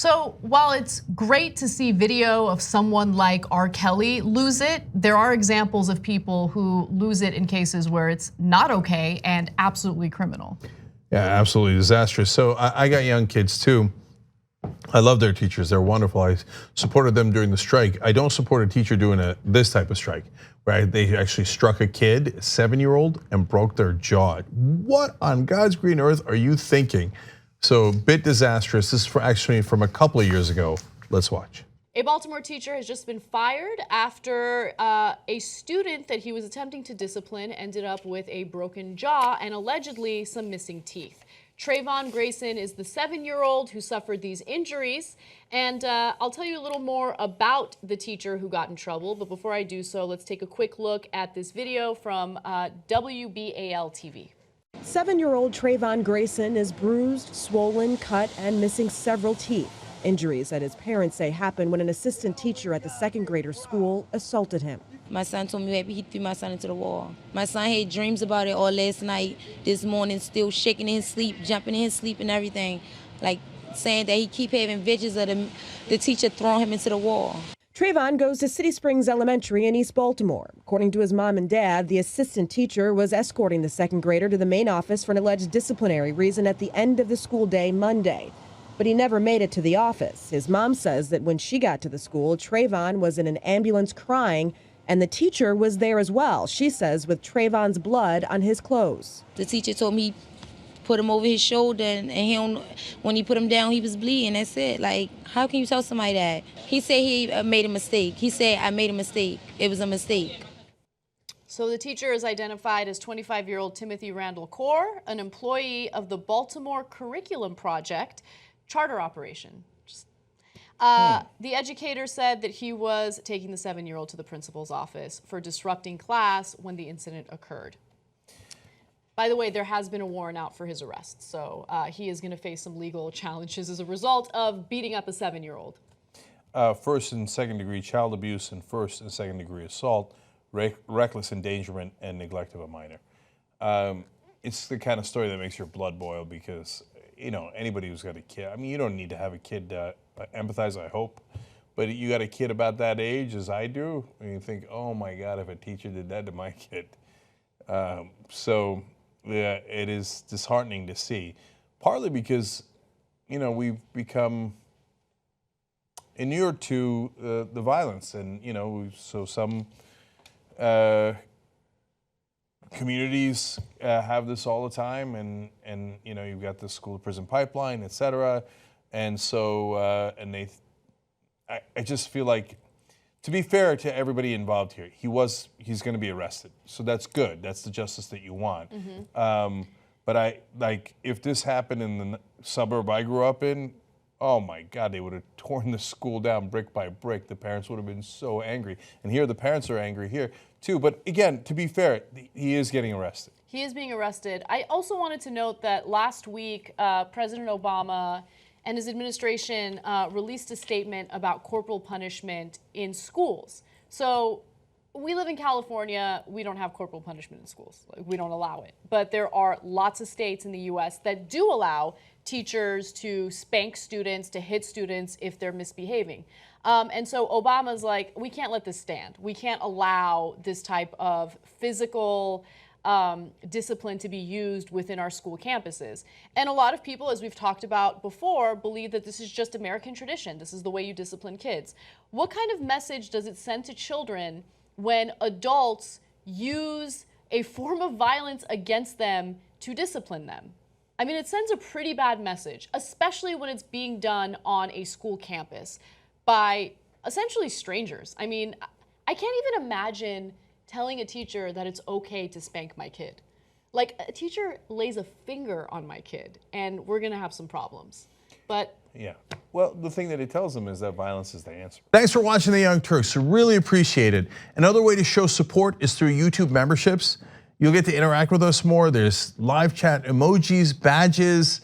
So while it's great to see video of someone like R. Kelly lose it, there are examples of people who lose it in cases where it's not okay and absolutely criminal. Yeah, absolutely disastrous. So I got young kids too. I love their teachers, they're wonderful. I supported them during the strike. I don't support a teacher doing this type of strike, right? They actually struck a kid, a 7-year-old, and broke their jaw. What on God's green earth are you thinking? So a bit disastrous. This is actually from a couple of years ago. Let's watch. A Baltimore teacher has just been fired after a student that he was attempting to discipline ended up with a broken jaw and allegedly some missing teeth. Trayvon Grayson is the 7-year-old who suffered these injuries, and I'll tell you a little more about the teacher who got in trouble, but before I do so, let's take a quick look at this video from WBAL-TV. 7-year-old Trayvon Grayson is bruised, swollen, cut, and missing several teeth. Injuries that his parents say happened when an assistant teacher at the second grader school assaulted him. My son told me he threw my son into the wall. My son had dreams about it all last night, this morning, still shaking in his sleep, jumping in his sleep and everything, like saying that he keep having visions of the teacher throwing him into the wall. Trayvon goes to City Springs Elementary in East Baltimore. According to his mom and dad, the assistant teacher was escorting the second grader to the main office for an alleged disciplinary reason at the end of the school day Monday. But he never made it to the office. His mom says that when she got to the school, Trayvon was in an ambulance crying, and the teacher was there as well, she says, with Trayvon's blood on his clothes. The teacher told me put him over his shoulder, and when he put him down, he was bleeding. That's it. Like, how can you tell somebody that? He said he made a mistake. He said, I made a mistake. It was a mistake. So the teacher is identified as 25-year-old Timothy Randall Core, an employee of the Baltimore Curriculum Project charter operation. The educator said that he was taking the 7-year-old to the principal's office for disrupting class when the incident occurred. By the way, there has been a warrant out for his arrest, so he is going to face some legal challenges as a result of beating up a 7-year-old. First and second degree child abuse and first and second degree assault, reckless endangerment, and neglect of a minor. It's the kind of story that makes your blood boil because, you know, anybody who's got a kid, I mean, you don't need to have a kid empathize, I hope, but you got a kid about that age as I do, and you think, oh my God, if a teacher did that to my kid. So yeah, it is disheartening to see, partly because, you know, we've become inured to the violence, and, you know, so some communities have this all the time, and you know, you've got the school to prison pipeline, et cetera, and so I just feel like, to be fair to everybody involved here, he's going to be arrested, so that's good. That's the justice that you want. Mm-hmm. But if this happened in the suburb I grew up in, oh my God, they would have torn the school down brick by brick. The parents would have been so angry, and here the parents are angry here too. But again, to be fair, he is getting arrested. He is being arrested. I also wanted to note that last week, President Obama and his administration released a statement about corporal punishment in schools. So we live in California, we don't have corporal punishment in schools. We don't allow it. But there are lots of states in the US that do allow teachers to spank students, to hit students if they're misbehaving. And so Obama's like, we can't let this stand. We can't allow this type of physical discipline to be used within our school campuses. And a lot of people, as we've talked about before, believe that this is just American tradition. This is the way you discipline kids. What kind of message does it send to children when adults use a form of violence against them to discipline them? I mean, it sends a pretty bad message, especially when it's being done on a school campus by essentially strangers. I mean, I can't even imagine telling a teacher that it's okay to spank my kid. Like, a teacher lays a finger on my kid, and we're gonna have some problems. But yeah, well, the thing that it tells them is that violence is the answer. Thanks for watching the Young Turks. Really appreciate it. Another way to show support is through YouTube memberships. You'll get to interact with us more. There's live chat emojis, badges.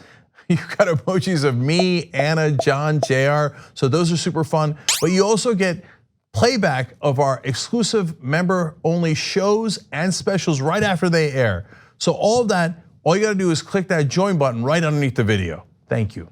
You've got emojis of me, Anna, John, JR. So those are super fun. But you also get playback of our exclusive member-only shows and specials right after they air. So all of that, all you gotta do is click that join button right underneath the video. Thank you.